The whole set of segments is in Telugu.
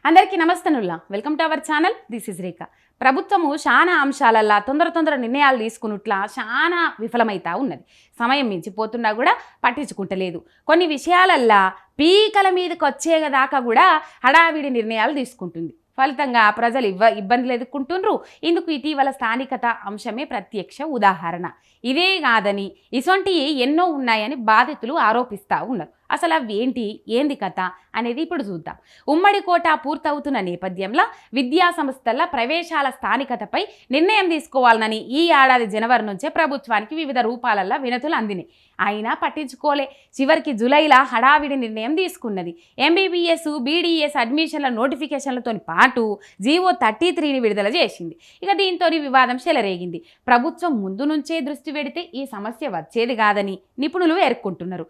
అందరికీ నమస్తనుల్లా welcome to our channel. This is Rekha. ప్రభుత్వము చాలా అంశాలల్లా తొందర నిర్ణయాలు తీసుకున్నట్లా చాలా విఫలమైతా ఉన్నది. సమయం మించిపోతున్నా కూడా పట్టించుకుంటలేదు. కొన్ని విషయాలల్లా పీకల మీదకి వచ్చేదాకా కూడా హడావిడి నిర్ణయాలు తీసుకుంటుంది. ఫలితంగా ప్రజలు ఇబ్బందులు ఎదుర్కొంటుండ్రు. ఇందుకు ఇటీవల స్థానికత అంశమే ప్రత్యక్ష ఉదాహరణ. ఇదే కాదని ఇసొంటివి ఎన్నో ఉన్నాయని బాధితులు ఆరోపిస్తూ ఉన్నారు. అసలు అవి ఏంది కథ అనేది ఇప్పుడు చూద్దాం. ఉమ్మడి కోటా పూర్తవుతున్న నేపథ్యంలో విద్యా సంస్థల ప్రవేశాల స్థానికతపై నిర్ణయం తీసుకోవాలని ఈ ఏడాది జనవరి నుంచే ప్రభుత్వానికి వివిధ రూపాలల్లో వినతులు అందినాయి. అయినా పట్టించుకోలే. చివరికి జూలైలో హడావిడి నిర్ణయం తీసుకున్నది. ఎంబీబీఎస్ బీడీఎస్ అడ్మిషన్ల నోటిఫికేషన్లతో పాటు జీవో 33ని విడుదల చేసింది. ఇక దీంతో వివాదం చెలరేగింది. ప్రభుత్వం ముందు నుంచే దృష్టి పెడితే ఈ సమస్య వచ్చేది కాదని నిపుణులు పేర్కొంటున్నారు.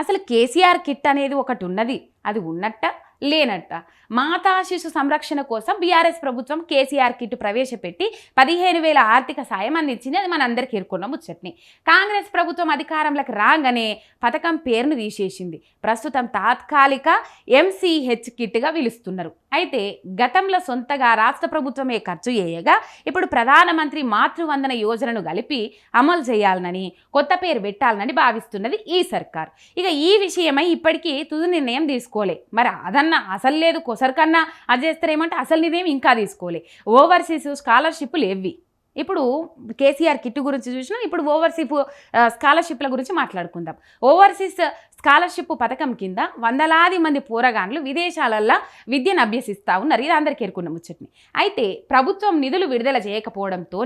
అసలు కేసీఆర్ కిట్ అనేది ఒకటి ఉన్నది, అది ఉన్నట్ట లేనట్ట. మాతా శిశు సంరక్షణ కోసం బీఆర్ఎస్ ప్రభుత్వం కేసీఆర్ కిట్ ప్రవేశపెట్టి 15,000 ఆర్థిక సాయం అందించింది. అది మనందరికీ ఎరుకున్న ముచ్చట్ని. కాంగ్రెస్ ప్రభుత్వం అధికారంలోకి రాగానే పథకం పేరును తీసేసింది. ప్రస్తుతం తాత్కాలిక MCH కిట్గా పిలుస్తున్నారు. అయితే గతంలో సొంతగా రాష్ట్ర ప్రభుత్వమే ఖర్చు చేయగా ఇప్పుడు ప్రధానమంత్రి మాతృవందన యోజనను కలిపి అమలు చేయాలనని కొత్త పేరు పెట్టాలనని భావిస్తున్నది ఈ సర్కార్. ఇక ఈ విషయమై ఇప్పటికీ తుది నిర్ణయం తీసుకోలే. మరి అదన్నా అసలు లేదు, కొసరికన్నా అది చేస్తారేమంటే అసలు నిర్ణయం ఇంకా తీసుకోలే. ఓవర్సీస్ స్కాలర్షిప్లు ఏవి ఇప్పుడు కేసీఆర్ కిట్ గురించి చూసినా, ఇప్పుడు ఓవర్సీస్ స్కాలర్షిప్ల గురించి మాట్లాడుకుందాం. ఓవర్సీస్ స్కాలర్షిప్ పథకం కింద వందలాది మంది పోరగాన్లు విదేశాలల్లో విద్యను అభ్యసిస్తూ ఉన్నారు. ఇది అందరికీ ఎరుకున్న ముచ్చట్ని. అయితే ప్రభుత్వం నిధులు విడుదల చేయకపోవడంతో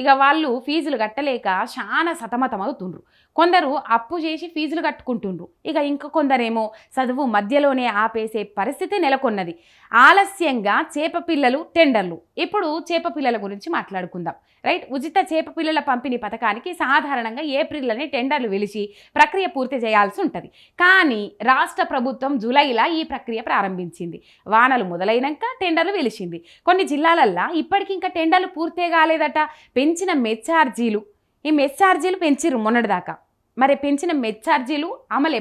ఇక వాళ్ళు ఫీజులు కట్టలేక చాలా సతమతమవుతుండ్రు. కొందరు అప్పు చేసి ఫీజులు కట్టుకుంటుండ్రు. ఇక ఇంక కొందరేమో చదువు మధ్యలోనే ఆపేసే పరిస్థితి నెలకొన్నది. ఆలస్యంగా చేపపిల్లలు టెండర్లు. ఇప్పుడు చేపపిల్లల గురించి మాట్లాడుకుందాం. రైట్. ఉచిత చేపపిల్లల పంపిణీ పథకానికి సాధారణంగా ఏప్రిల్లోనే టెండర్లు వెలిసి ప్రక్రియ పూర్తి చేయాల్సి ఉంటుంది. కానీ రాష్ట్ర ప్రభుత్వం జూలైలో ఈ ప్రక్రియ ప్రారంభించింది. వానలు మొదలైనాక టెండర్లు వెలిసింది. కొన్ని జిల్లాలల్లో ఇప్పటికి ఇంకా టెండర్లు పూర్తే కాలేదట. పెంచిన మెస్ ఛార్జీలు, ఈ మెస్ ఛార్జీలు పెంచిర్రు మొన్నటిదాకా. మరి పెంచిన మెస్ ఛార్జీలు అమలు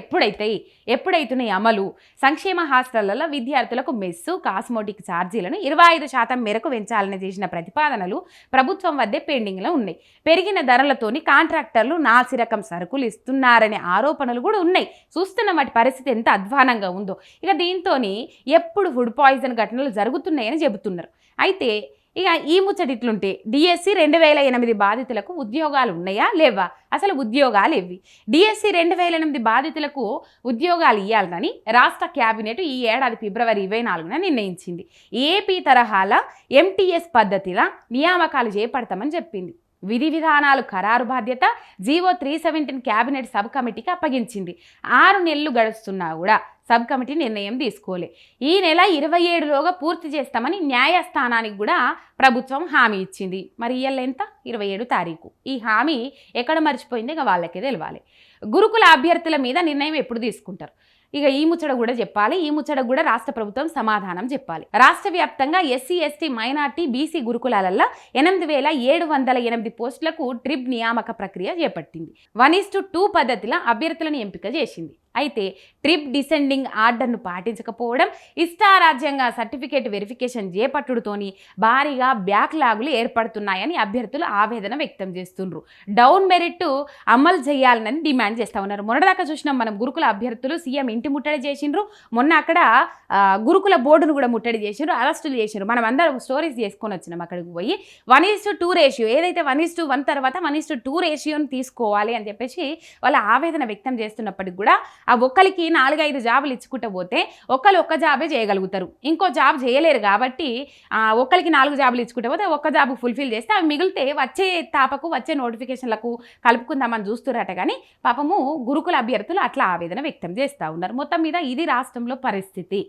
ఎప్పుడైతున్నాయి అమలు? సంక్షేమ హాస్టళ్లలో విద్యార్థులకు మెస్సు కాస్మోటిక్ ఛార్జీలను 25% మేరకు పెంచాలని చేసిన ప్రతిపాదనలు ప్రభుత్వం వద్దే పెండింగ్లో ఉన్నాయి. పెరిగిన ధరలతోని కాంట్రాక్టర్లు నాసిరకం సరుకులు ఇస్తున్నారనే ఆరోపణలు కూడా ఉన్నాయి. చూస్తున్న వాటి పరిస్థితి ఎంత అధ్వానంగా ఉందో. ఇక దీంతో ఎప్పుడు ఫుడ్ పాయిజన్ ఘటనలు జరుగుతున్నాయని చెబుతున్నారు. అయితే ఇక ఈ ముచ్చటిట్లుంటే డిఎస్సి 2008 బాధితులకు ఉద్యోగాలు ఉన్నాయా లేవా? అసలు ఉద్యోగాలు ఇవి. డిఎస్సి 2008 బాధితులకు ఉద్యోగాలు ఇవ్వాలని రాష్ట్ర క్యాబినెట్ ఈ ఏడాది ఫిబ్రవరి 24న నిర్ణయించింది. ఏపీ తరహాల MTS పద్ధతిలో నియామకాలు చేపడతామని చెప్పింది. విధి విధానాలు ఖరారు బాధ్యత జీవో 317 క్యాబినెట్ సబ్ కమిటీకి అప్పగించింది. 6 నెలలు గడుస్తున్నా కూడా సబ్ కమిటీ నిర్ణయం తీసుకోలే. ఈ నెల 27లోగా పూర్తి చేస్తామని న్యాయస్థానానికి కూడా ప్రభుత్వం హామీ ఇచ్చింది. మరి ఇవాళ ఎంత? 27 తారీఖు. ఈ హామీ ఎక్కడ మర్చిపోయింది? ఇక వాళ్ళకే తెలవాలి. గురుకుల అభ్యర్థుల మీద నిర్ణయం ఎప్పుడు తీసుకుంటారు? ఇక ఈ ముచ్చట కూడా చెప్పాలి. ఈ ముచ్చట కూడా రాష్ట్ర ప్రభుత్వం సమాధానం చెప్పాలి. రాష్ట్ర వ్యాప్తంగా SC ST మైనార్టీ BC గురుకులాలలో 8,708 పోస్టులకు ట్రిప్ నియామక ప్రక్రియ చేపట్టింది. 1:2 పద్ధతిలో అభ్యర్థులను ఎంపిక చేసింది. అయితే ట్రిప్ డిసెండింగ్ ఆర్డర్ను పాటించకపోవడం, ఇష్టారాజ్యంగా సర్టిఫికేట్ వెరిఫికేషన్ చేపట్టుడుతోని భారీగా బ్యాక్లాగులు ఏర్పడుతున్నాయని అభ్యర్థులు ఆవేదన వ్యక్తం చేస్తుండ్రు. డౌన్ మెరిట్ అమలు చేయాలని డిమాండ్ చేస్తూ ఉన్నారు. మొన్నటిదాకా చూసినాం మనం, గురుకుల అభ్యర్థులు సీఎం ఇంటి ముట్టడి చేసిండ్రు. మొన్న అక్కడ గురుకుల బోర్డును కూడా ముట్టడి చేసిండ్రు, అరెస్టులు చేసిండ్రు. మనం అందరం స్టోరీస్ చేసుకొని వచ్చినాం. అక్కడికి పోయి 1:2 రేషియో, ఏదైతే 1:1 తర్వాత 1:2 రేషియోని తీసుకోవాలి అని చెప్పేసి వాళ్ళ ఆవేదన వ్యక్తం చేస్తున్నప్పటికి కూడా ఆ ఒక్కరికి 4-5 జాబులు ఇచ్చుకుంటూ పోతే ఒక్క జాబే చేయగలుగుతారు, ఇంకో జాబ్ చేయలేరు. కాబట్టి ఒక్కరికి 4 జాబులు ఇచ్చుకుంటూ పోతే ఒక్క జాబు ఫుల్ఫిల్ చేస్తే అవి మిగిలితే వచ్చే తాపకు వచ్చే నోటిఫికేషన్లకు కలుపుకుందామని చూస్తున్నట్ట. కానీ పాపము గురుకుల అభ్యర్థులు అట్లా ఆవేదన వ్యక్తం చేస్తూ ఉన్నారు. మొత్తం మీద ఇది రాష్ట్రంలో పరిస్థితి.